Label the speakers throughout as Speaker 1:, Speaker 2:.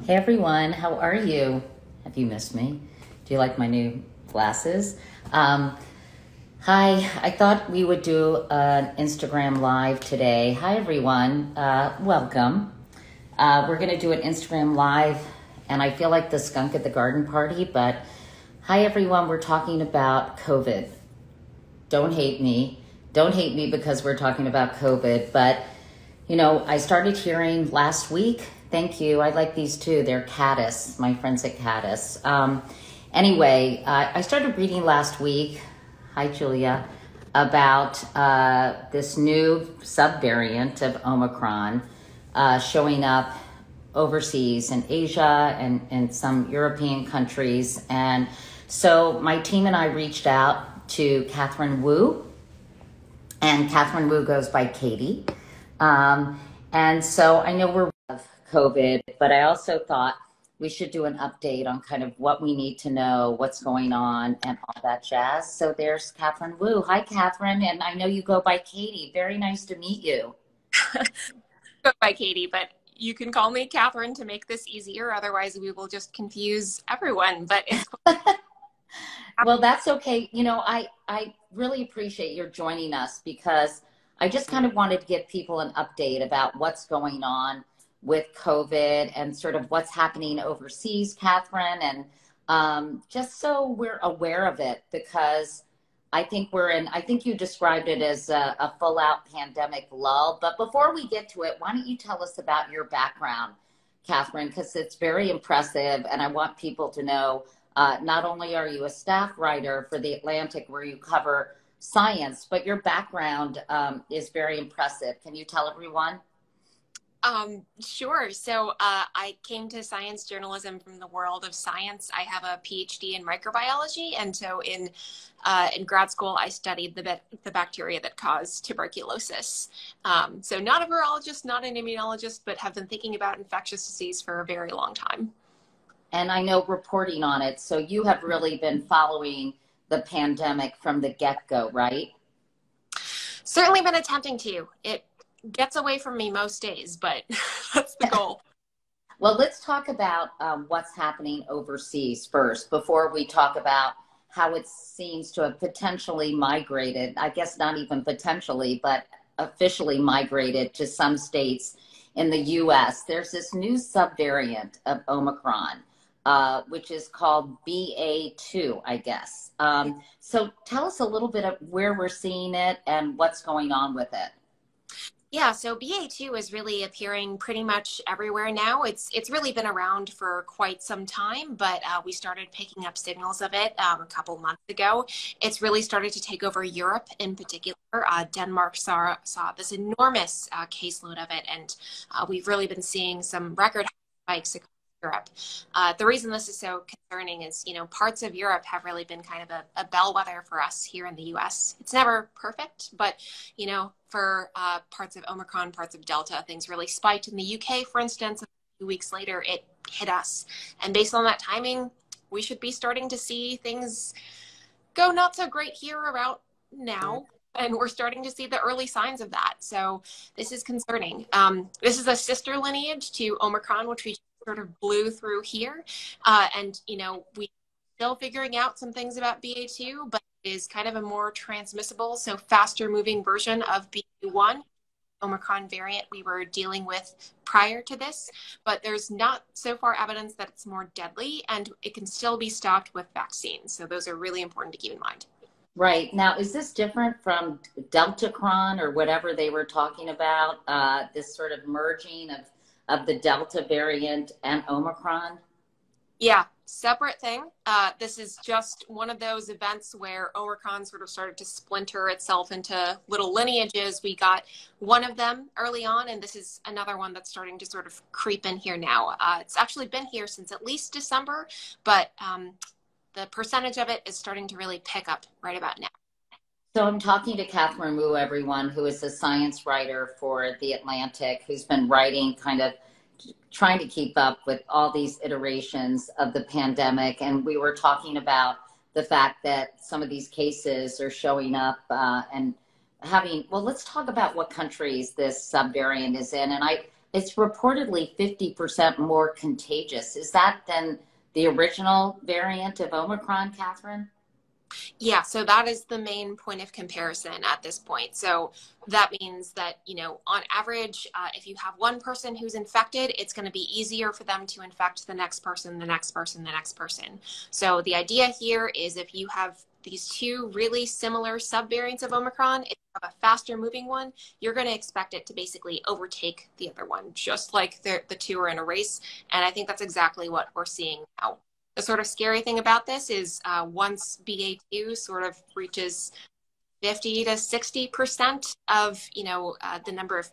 Speaker 1: Hey everyone, how are you? Have you missed me? Do you like my new glasses? Hi, I thought we would do an Instagram live today. Hi everyone, welcome. We're gonna do an Instagram live and I feel like the skunk at the garden party, but hi everyone, we're talking about COVID. Don't hate me. Don't hate me because we're talking about COVID, but you know, I started hearing last week. Thank you. I like these too. They're Caddis, my friends at Caddis. Anyway, I started reading last week, hi Julia, about this new subvariant of Omicron showing up overseas in Asia and some European countries. And so my team and I reached out to Katherine Wu, and Katherine Wu goes by Katie. And so I know we're COVID, but I also thought we should do an update on kind of what we need to know, what's going on, and all that jazz. So there's Katherine Wu. Hi, Katherine, and I know you go by Katie. Very nice to meet you.
Speaker 2: Go by Katie, but you can call me Katherine to make this easier. Otherwise, we will just confuse everyone. But it's
Speaker 1: well, that's okay. You know, I really appreciate your joining us because I just kind of wanted to give people an update about what's going on with COVID and sort of what's happening overseas, Katherine, and just so we're aware of it, because I think I think you described it as a full out pandemic lull. But before we get to it, why don't you tell us about your background, Katherine, because it's very impressive. And I want people to know, not only are you a staff writer for The Atlantic where you cover science, but your background is very impressive. Can you tell everyone?
Speaker 2: Sure. So I came to science journalism from the world of science. I have a PhD in microbiology, and so in grad school I studied the bacteria that cause tuberculosis. So not a virologist, not an immunologist, but have been thinking about infectious disease for a very long time.
Speaker 1: And I know reporting on it. So you have really been following the pandemic from the get-go, right?
Speaker 2: Certainly been attempting to. It gets away from me most days, but that's the goal.
Speaker 1: Well, let's talk about what's happening overseas first, before we talk about how it seems to have potentially migrated, I guess not even potentially, but officially migrated to some states in the US. There's this new subvariant of Omicron, which is called BA.2, I guess. So tell us a little bit of where we're seeing it and what's going on with it.
Speaker 2: Yeah, so BA.2 is really appearing pretty much everywhere now. It's really been around for quite some time, but we started picking up signals of it a couple months ago. It's really started to take over Europe in particular. Denmark saw this enormous caseload of it, and we've really been seeing some record spikes across Europe. The reason this is so concerning is, you know, parts of Europe have really been kind of a bellwether for us here in the US. It's never perfect, but, you know, for parts of Omicron, parts of Delta, things really spiked in the UK, for instance. A few weeks later, it hit us. And based on that timing, we should be starting to see things go not so great here about now. And we're starting to see the early signs of that. So this is concerning. This is a sister lineage to Omicron, which we sort of blew through here. And, you know, we're still figuring out some things about BA.2, but it is kind of a more transmissible, so faster moving version of BA.1, Omicron variant we were dealing with prior to this. But there's not so far evidence that it's more deadly, and it can still be stopped with vaccines. So those are really important to keep in mind.
Speaker 1: Right. Now, is this different from Deltacron or whatever they were talking about, this sort of merging of the Delta variant and Omicron?
Speaker 2: Yeah, separate thing. This is just one of those events where Omicron sort of started to splinter itself into little lineages. We got one of them early on, and this is another one that's starting to sort of creep in here now. It's actually been here since at least December, but the percentage of it is starting to really pick up right about now.
Speaker 1: So I'm talking to Katherine Wu, everyone, who is a science writer for The Atlantic, who's been writing, kind of trying to keep up with all these iterations of the pandemic. And we were talking about the fact that some of these cases are showing up and having, well, let's talk about what countries this subvariant is in. And It's reportedly 50% more contagious. Is that than the original variant of Omicron, Catherine?
Speaker 2: Yeah, so that is the main point of comparison at this point. So that means that, on average, if you have one person who's infected, it's going to be easier for them to infect the next person, the next person, the next person. So the idea here is if you have these two really similar subvariants of Omicron, if you have a faster moving one, you're going to expect it to basically overtake the other one, just like the two are in a race. And I think that's exactly what we're seeing now. The sort of scary thing about this is once BA2 sort of reaches 50 to 60% of, the number of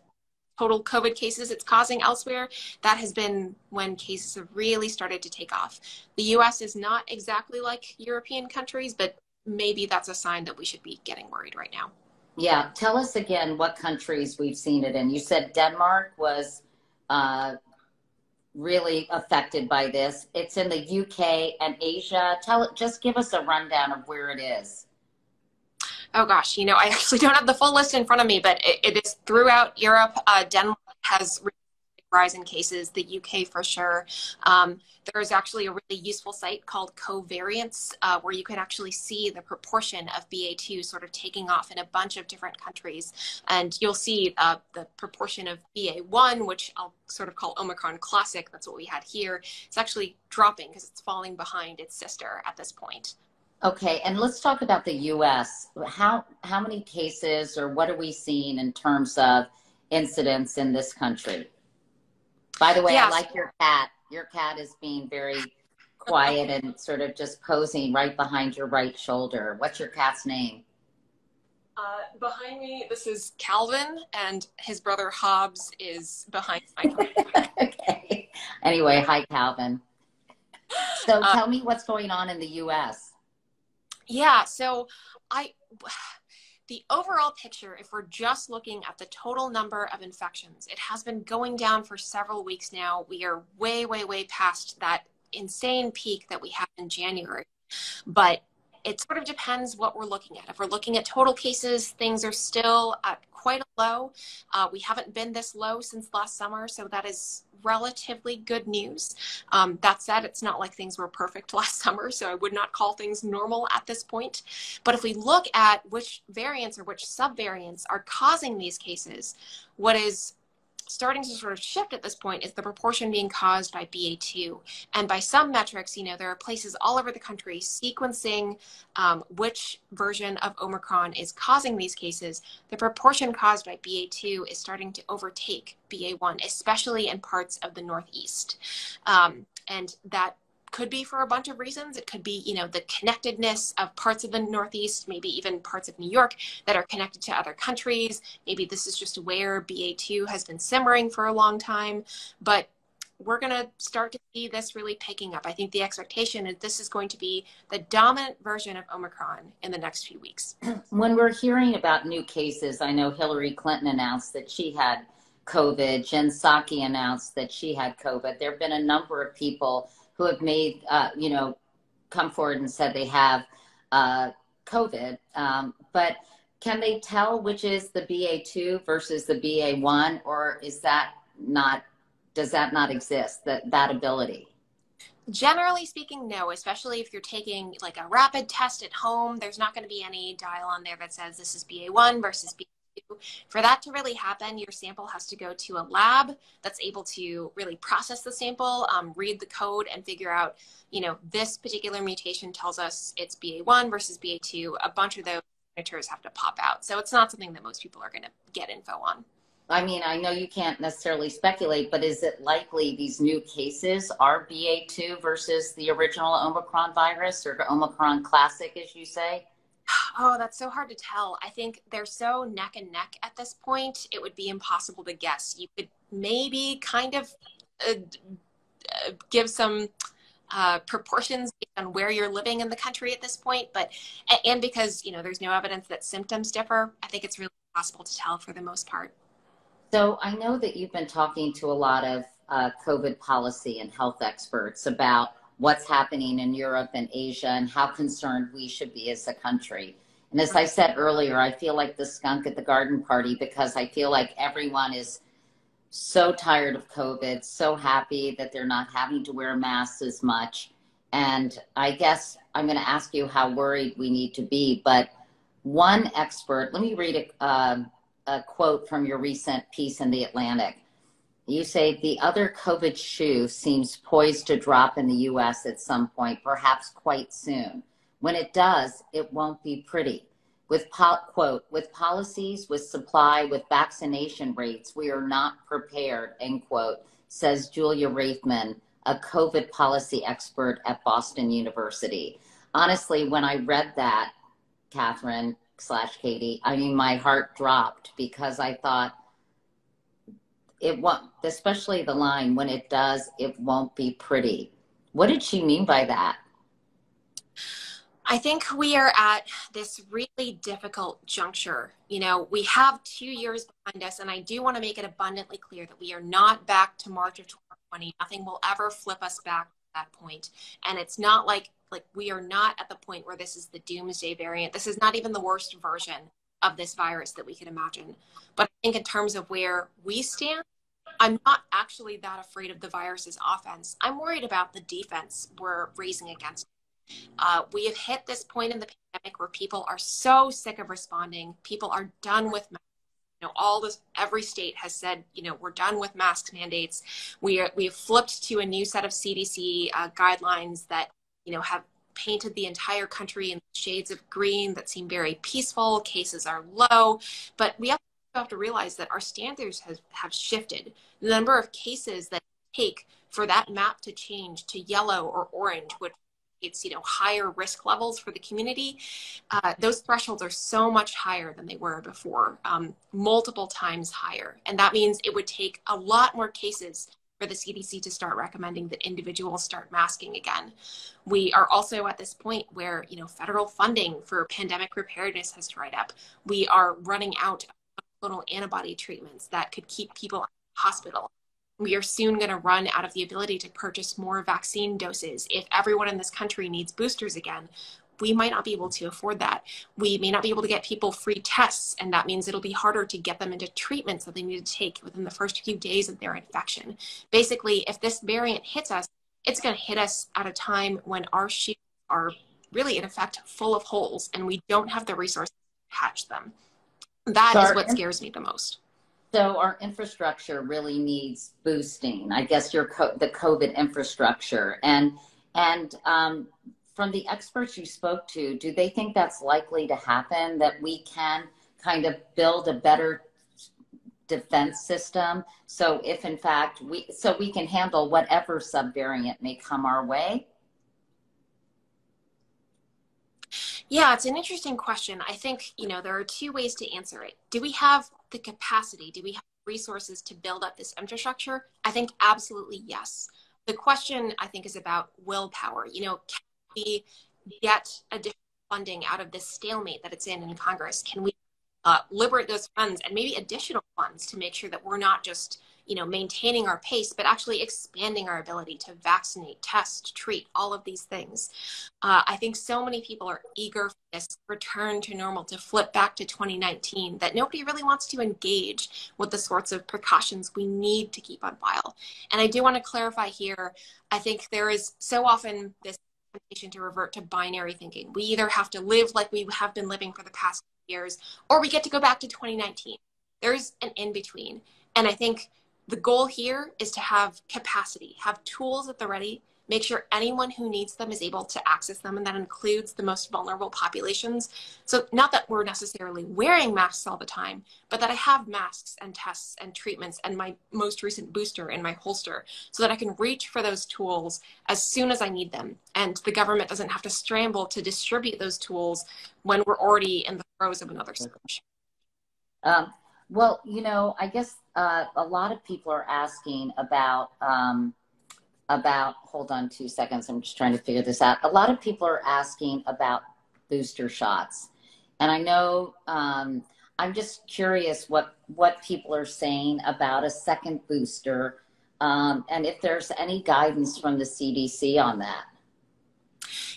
Speaker 2: total COVID cases it's causing elsewhere, that has been when cases have really started to take off. The US is not exactly like European countries, but maybe that's a sign that we should be getting worried right now.
Speaker 1: Yeah, tell us again what countries we've seen it in. You said Denmark was really affected by this. It's in the UK and Asia. Just give us a rundown of where it is.
Speaker 2: Oh gosh, I actually don't have the full list in front of me, but it is throughout Europe. Denmark has rise in cases, the UK for sure. There is actually a really useful site called Covariance where you can actually see the proportion of BA2 sort of taking off in a bunch of different countries. And you'll see the proportion of BA1, which I'll sort of call Omicron Classic, that's what we had here. It's actually dropping because it's falling behind its sister at this point.
Speaker 1: Okay, and let's talk about the US. How many cases or what are we seeing in terms of incidents in this country? By the way,
Speaker 2: yes.
Speaker 1: I like your cat. Your cat is being very quiet and sort of just posing right behind your right shoulder. What's your cat's name?
Speaker 2: Behind me, this is Calvin, and his brother Hobbs is behind my
Speaker 1: Okay. Anyway, hi, Calvin. So tell me what's going on in the US.
Speaker 2: Yeah, so the overall picture, if we're just looking at the total number of infections, it has been going down for several weeks now. We are way, way, way past that insane peak that we had in January. But it sort of depends what we're looking at. If we're looking at total cases, things are still at quite a low. We haven't been this low since last summer, so that is relatively good news. That said, it's not like things were perfect last summer, so I would not call things normal at this point. But if we look at which variants or which subvariants are causing these cases, what is starting to sort of shift at this point is the proportion being caused by BA2. And by some metrics, there are places all over the country sequencing which version of Omicron is causing these cases. The proportion caused by BA2 is starting to overtake BA1, especially in parts of the Northeast. And that could be for a bunch of reasons. It could be, the connectedness of parts of the Northeast, maybe even parts of New York that are connected to other countries. Maybe this is just where BA2 has been simmering for a long time, but we're going to start to see this really picking up. I think the expectation is this is going to be the dominant version of Omicron in the next few weeks.
Speaker 1: When we're hearing about new cases, I know Hillary Clinton announced that she had COVID. Jen Psaki announced that she had COVID. There have been a number of people who have made, come forward and said they have COVID. But can they tell which is the BA2 versus the BA1, or does that not exist, that ability?
Speaker 2: Generally speaking, no, especially if you're taking like a rapid test at home, there's not going to be any dial on there that says this is BA1 versus BA2. For that to really happen, your sample has to go to a lab that's able to really process the sample, read the code, and figure out, this particular mutation tells us it's BA1 versus BA2. A bunch of those signatures have to pop out. So it's not something that most people are going to get info on.
Speaker 1: I mean, I know you can't necessarily speculate, but is it likely these new cases are BA2 versus the original Omicron virus, or Omicron Classic, as you say?
Speaker 2: Oh, that's so hard to tell. I think they're so neck and neck at this point, it would be impossible to guess. You could maybe kind of give some proportions based on where you're living in the country at this point, and because, there's no evidence that symptoms differ, I think it's really impossible to tell for the most part.
Speaker 1: So I know that you've been talking to a lot of COVID policy and health experts about what's happening in Europe and Asia and how concerned we should be as a country. And as I said earlier, I feel like the skunk at the garden party, because I feel like everyone is So tired of COVID, so happy that they're not having to wear masks as much. And I guess I'm going to ask you how worried we need to be. But one expert, let me read a quote from your recent piece in The Atlantic. You say the other COVID shoe seems poised to drop in the US at some point, perhaps quite soon. When it does, it won't be pretty. Quote, with policies, with supply, with vaccination rates, we are not prepared, end quote, says Julia Raifman, a COVID policy expert at Boston University. Honestly, when I read that, Katherine / Katie, I mean, my heart dropped because I thought, it won't, especially the line, when it does, it won't be pretty. What did she mean by that?
Speaker 2: I think we are at this really difficult juncture. You know, we have 2 years behind us, and I do want to make it abundantly clear that we are not back to March of 2020. Nothing will ever flip us back to that point. And it's not like we are not at the point where this is the doomsday variant. This is not even the worst version of this virus that we could imagine. But I think in terms of where we stand, I'm not actually that afraid of the virus's offense. I'm worried about the defense we're raising against it. We have hit this point in the pandemic where people are so sick of responding. People are done with masks. You know, every state has said, you know, we're done with mask mandates. We've flipped to a new set of CDC guidelines that, you know, have painted the entire country in shades of green that seem very peaceful. Cases are low, but we have to realize that our standards have shifted. The number of cases that take for that map to change to yellow or orange, which it's, you know, higher risk levels for the community, those thresholds are so much higher than they were before, multiple times higher. And that means it would take a lot more cases for the CDC to start recommending that individuals start masking again. We are also at this point where, you know, federal funding for pandemic preparedness has dried up. We are running out of monoclonal antibody treatments that could keep people in the hospital. We are soon going to run out of the ability to purchase more vaccine doses. If everyone in this country needs boosters again, we might not be able to afford that. We may not be able to get people free tests, and that means it'll be harder to get them into treatments that they need to take within the first few days of their infection. Basically, if this variant hits us, it's going to hit us at a time when our shields are really, in effect, full of holes, and we don't have the resources to patch them. That is what scares me the most.
Speaker 1: So our infrastructure really needs boosting. I guess the COVID infrastructure, and from the experts you spoke to, do they think that's likely to happen? That we can kind of build a better defense system, so if in fact we can handle whatever subvariant may come our way?
Speaker 2: Yeah, it's an interesting question. I think, you know, there are two ways to answer it. Do we have the capacity? Do we have resources to build up this infrastructure? I think absolutely yes. The question, I think, is about willpower. You know, can we get additional funding out of this stalemate that it's in Congress? Can we liberate those funds and maybe additional funds to make sure that we're not just, you know, maintaining our pace, but actually expanding our ability to vaccinate, test, treat, all of these things. I think so many people are eager for this return to normal, to flip back to 2019, that nobody really wants to engage with the sorts of precautions we need to keep on file. And I do want to clarify here, I think there is so often this temptation to revert to binary thinking. We either have to live like we have been living for the past years, or we get to go back to 2019. There's an in-between. And I think the goal here is to have capacity, have tools at the ready, make sure anyone who needs them is able to access them, and that includes the most vulnerable populations. So not that we're necessarily wearing masks all the time, but that I have masks and tests and treatments and my most recent booster in my holster so that I can reach for those tools as soon as I need them. And the government doesn't have to scramble to distribute those tools when we're already in the throes of another surge.
Speaker 1: Well, you know, I guess a lot of people are asking about, hold on 2 seconds, I'm just trying to figure this out. A lot of people are asking about booster shots. And I know, I'm just curious what people are saying about a second booster, and if there's any guidance from the CDC on that.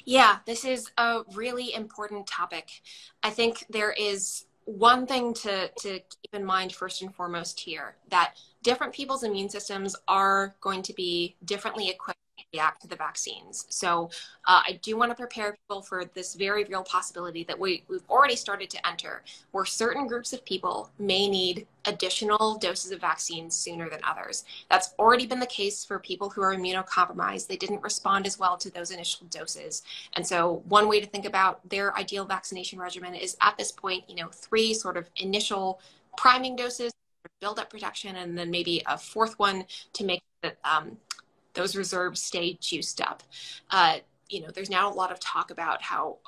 Speaker 2: Yeah, this is a really important topic. I think there is one thing to keep in mind first and foremost here, that different people's immune systems are going to be differently equipped to react to the vaccines. So I do want to prepare people for this very real possibility that we've already started to enter, where certain groups of people may need additional doses of vaccines sooner than others. That's already been the case for people who are immunocompromised. They didn't respond as well to those initial doses. And so one way to think about their ideal vaccination regimen is at this point, 3 sort of initial priming doses, build up protection, and then maybe a 4th one to make that those reserves stay juiced up. There's now a lot of talk about how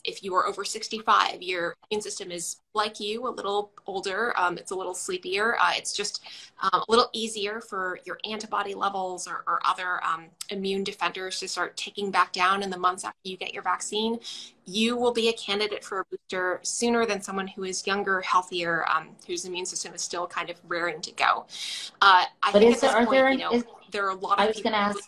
Speaker 2: if you are over 65, your immune system is like you, a little older, it's a little sleepier. It's just a little easier for your antibody levels or other immune defenders to start ticking back down in the months after you get your vaccine. You will be a candidate for a booster sooner than someone who is younger, healthier, whose immune system is still kind of raring to go. I think at this point, there are a lot of people.
Speaker 1: I was going to ask.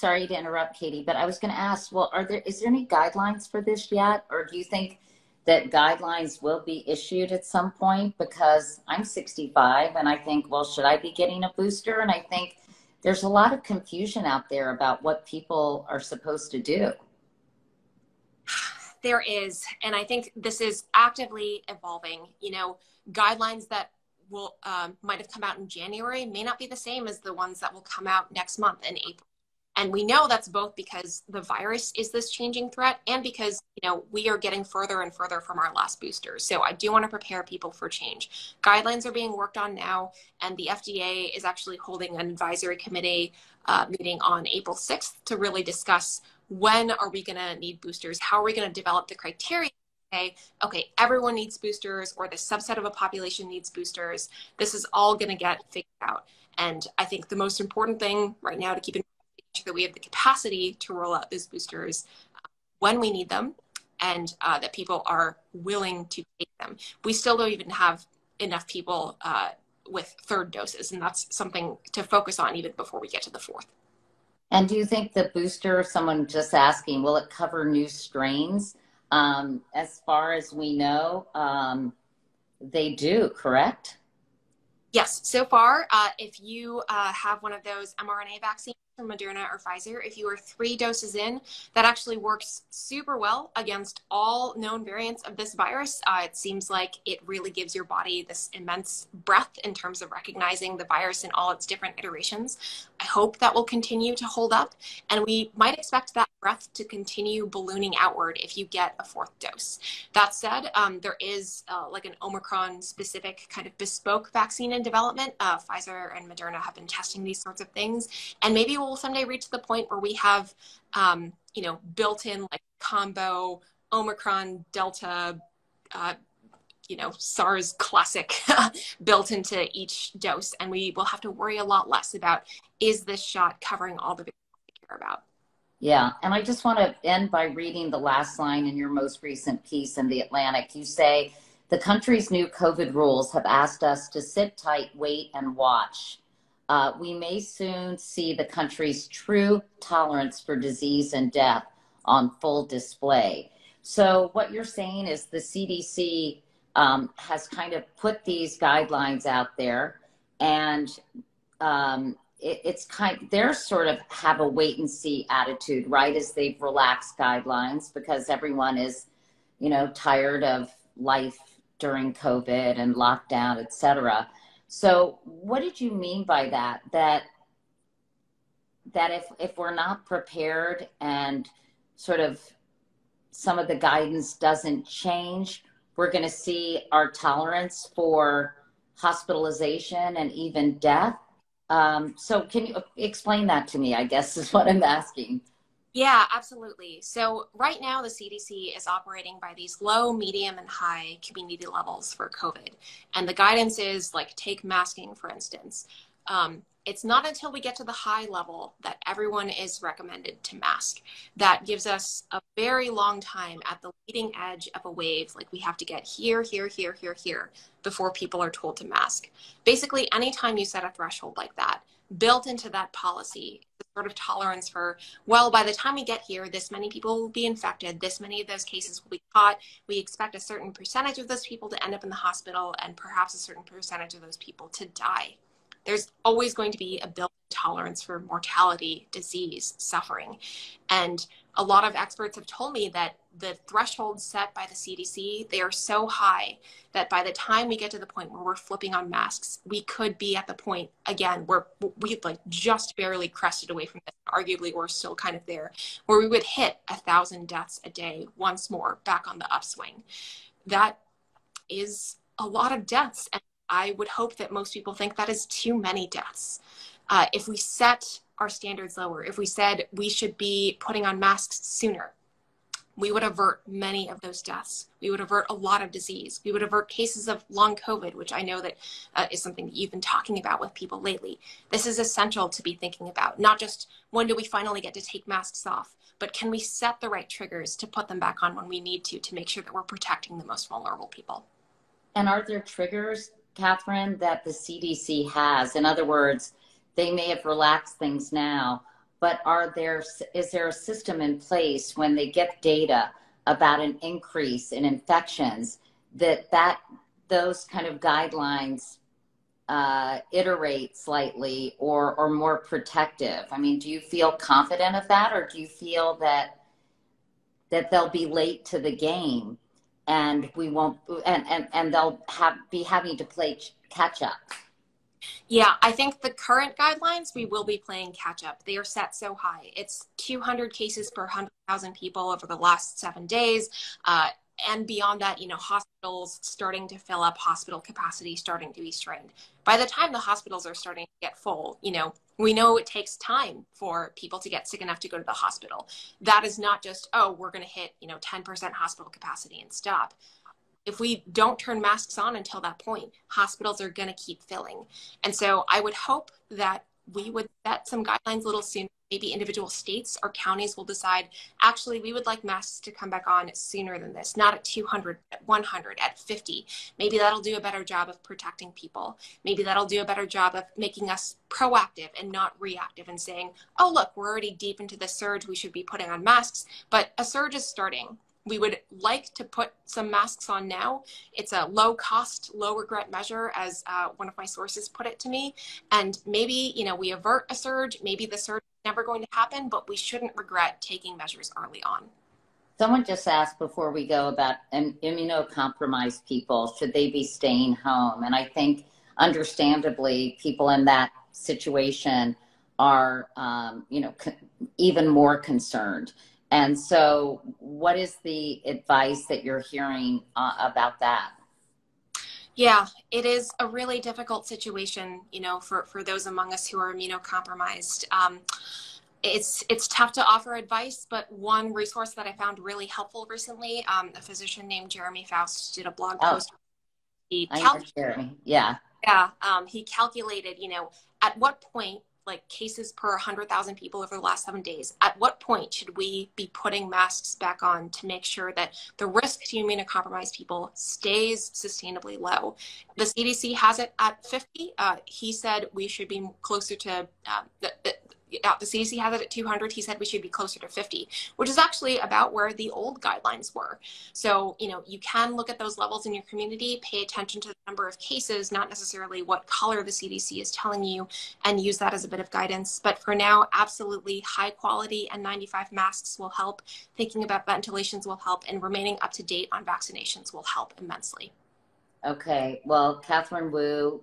Speaker 1: Sorry to interrupt, Katie, but I was going to ask, well, is there any guidelines for this yet? Or do you think that guidelines will be issued at some point? Because I'm 65 and I think, well, should I be getting a booster? And I think there's a lot of confusion out there about what people are supposed to do.
Speaker 2: There is. And I think this is actively evolving. Guidelines that will might have come out in January may not be the same as the ones that will come out next month in April. And we know that's both because the virus is this changing threat and because, we are getting further and further from our last boosters. So I do want to prepare people for change. Guidelines are being worked on now, and the FDA is actually holding an advisory committee meeting on April 6th to really discuss when are we going to need boosters? How are we going to develop the criteria? Okay, everyone needs boosters, or the subset of a population needs boosters. This is all going to get figured out. And I think the most important thing right now to keep in mind that we have the capacity to roll out those boosters when we need them, and that people are willing to take them. We still don't even have enough people with 3rd doses, and that's something to focus on even before we get to the 4th.
Speaker 1: And do you think the booster, someone just asking, will it cover new strains? As far as we know, they do, correct?
Speaker 2: Yes, so far, if you have one of those mRNA vaccines from Moderna or Pfizer, if you are 3 doses in, that actually works super well against all known variants of this virus. It seems like it really gives your body this immense breadth in terms of recognizing the virus in all its different iterations. I hope that will continue to hold up, and we might expect that breadth to continue ballooning outward if you get a 4th dose. That said, there is like an Omicron specific kind of bespoke vaccine in development. Pfizer and Moderna have been testing these sorts of things, and maybe we'll someday reach the point where we have, built-in like combo Omicron, Delta, SARS classic built into each dose, and we will have to worry a lot less about, is this shot covering all the variants we care about?
Speaker 1: Yeah, and I just want to end by reading the last line in your most recent piece in The Atlantic. You say, the country's new COVID rules have asked us to sit tight, wait, and watch. We may soon see the country's true tolerance for disease and death on full display. So what you're saying is the CDC has kind of put these guidelines out there, and they're sort of have a wait and see attitude, right? As they've relaxed guidelines because everyone is, tired of life during COVID and lockdown, et cetera. So what did you mean by that? That if we're not prepared and sort of some of the guidance doesn't change, we're going to see our tolerance for hospitalization and even death. So can you explain that to me, I guess is what I'm asking.
Speaker 2: Yeah, absolutely. So right now the CDC is operating by these low, medium, and high community levels for COVID. And the guidance is like, take masking, for instance. It's not until we get to the high level that everyone is recommended to mask. That gives us a very long time at the leading edge of a wave. Like we have to get here, here, here, here, here before people are told to mask. Basically, anytime you set a threshold like that, built into that policy, the sort of tolerance for, well, by the time we get here, this many people will be infected, this many of those cases will be caught. We expect a certain percentage of those people to end up in the hospital and perhaps a certain percentage of those people to die. There's always going to be a built-in tolerance for mortality, disease, suffering. And a lot of experts have told me that the thresholds set by the CDC, they are so high that by the time we get to the point where we're flipping on masks, we could be at the point, again, where we like just barely crested away from this. Arguably, we're still kind of there, where we would hit 1,000 deaths a day once more back on the upswing. That is a lot of deaths. And I would hope that most people think that is too many deaths. If we set our standards lower, if we said we should be putting on masks sooner, we would avert many of those deaths. We would avert a lot of disease. We would avert cases of long COVID, which I know that is something that you've been talking about with people lately. This is essential to be thinking about, not just when do we finally get to take masks off, but can we set the right triggers to put them back on when we need to make sure that we're protecting the most vulnerable people.
Speaker 1: And are there triggers, Katherine, that the CDC has? In other words, they may have relaxed things now, but is there a system in place when they get data about an increase in infections that those kind of guidelines iterate slightly or are more protective? I mean, do you feel confident of that, or do you feel that they'll be late to the game and we won't, and they'll be having to play catch up?
Speaker 2: Yeah, I think the current guidelines, we will be playing catch up. They are set so high. It's 200 cases per 100,000 people over the last 7 days. And beyond that, hospitals starting to fill up, hospital capacity starting to be strained. By the time the hospitals are starting to get full, we know it takes time for people to get sick enough to go to the hospital. That is not just, oh, we're going to hit, 10% hospital capacity and stop. If we don't turn masks on until that point, hospitals are going to keep filling. And so I would hope that we would set some guidelines a little sooner. Maybe individual states or counties will decide, actually, we would like masks to come back on sooner than this, not at 200, at 100, at 50. Maybe that'll do a better job of protecting people. Maybe that'll do a better job of making us proactive and not reactive and saying, oh, look, we're already deep into this surge. We should be putting on masks, but a surge is starting. We would like to put some masks on now. It's a low cost, low regret measure, as one of my sources put it to me. And maybe, we avert a surge. Maybe the surge is never going to happen, but we shouldn't regret taking measures early on.
Speaker 1: Someone just asked before we go about immunocompromised people, should they be staying home? And I think understandably, people in that situation are, even more concerned. And so what is the advice that you're hearing about that?
Speaker 2: Yeah, it is a really difficult situation, for those among us who are immunocompromised. It's tough to offer advice, but one resource that I found really helpful recently, a physician named Jeremy Faust did a blog post.
Speaker 1: I know Jeremy. Yeah.
Speaker 2: Yeah. He calculated, at what point, like cases per 100,000 people over the last 7 days, at what point should we be putting masks back on to make sure that the risk to immunocompromised people stays sustainably low? The CDC has it at 50. He said we should be closer to, the CDC has it at 200. He said we should be closer to 50, which is actually about where the old guidelines were. So, you can look at those levels in your community, pay attention to the number of cases, not necessarily what color the CDC is telling you, and use that as a bit of guidance. But for now, absolutely high quality N95 masks will help. Thinking about ventilations will help, and remaining up to date on vaccinations will help immensely.
Speaker 1: Okay. Well, Katherine Wu,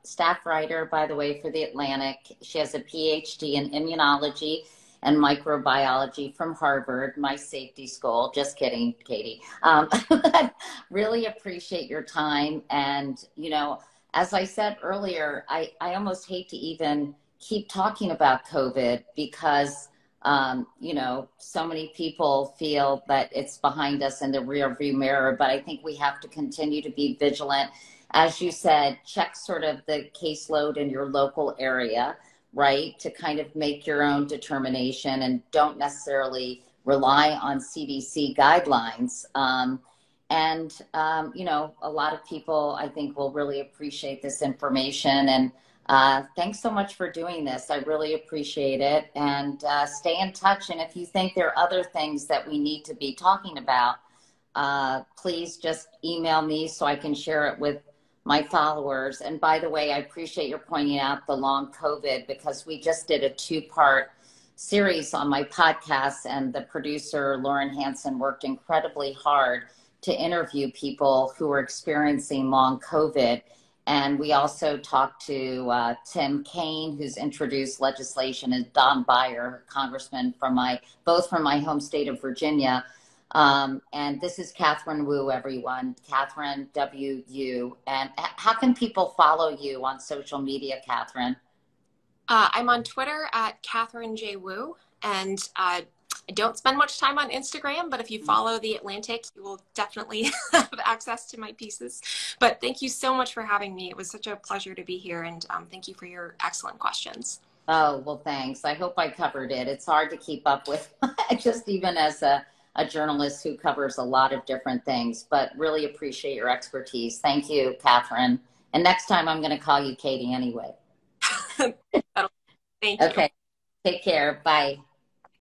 Speaker 1: staff writer, by the way, for The Atlantic. She has a PhD in immunology and microbiology from Harvard, my safety school. Just kidding, Katie. Really appreciate your time. And, as I said earlier, I almost hate to even keep talking about COVID because so many people feel that it's behind us in the rearview mirror, but I think we have to continue to be vigilant. As you said, check sort of the caseload in your local area, right? To kind of make your own determination and don't necessarily rely on CDC guidelines. A lot of people I think will really appreciate this information. And Thanks so much for doing this. I really appreciate it. And stay in touch. And if you think there are other things that we need to be talking about, please just email me so I can share it with my followers. And by the way, I appreciate your pointing out the long COVID, because we just did a 2-part series on my podcast, and the producer, Lauren Hansen, worked incredibly hard to interview people who were experiencing long COVID. And we also talked to Tim Kaine, who's introduced legislation, and Don Beyer, congressman both from my home state of Virginia. And this is Katherine Wu, everyone. Katherine W.U. And how can people follow you on social media, Katherine?
Speaker 2: I'm on Twitter at Katherine J. Wu, and I don't spend much time on Instagram, but if you follow The Atlantic, you will definitely have access to my pieces. But thank you so much for having me. It was such a pleasure to be here, and thank you for your excellent questions.
Speaker 1: Oh, well, thanks. I hope I covered it. It's hard to keep up with, just even as a journalist who covers a lot of different things, but really appreciate your expertise. Thank you, Katherine. And next time I'm going to call you Katie anyway.
Speaker 2: Thank you.
Speaker 1: Okay. Take care. Bye.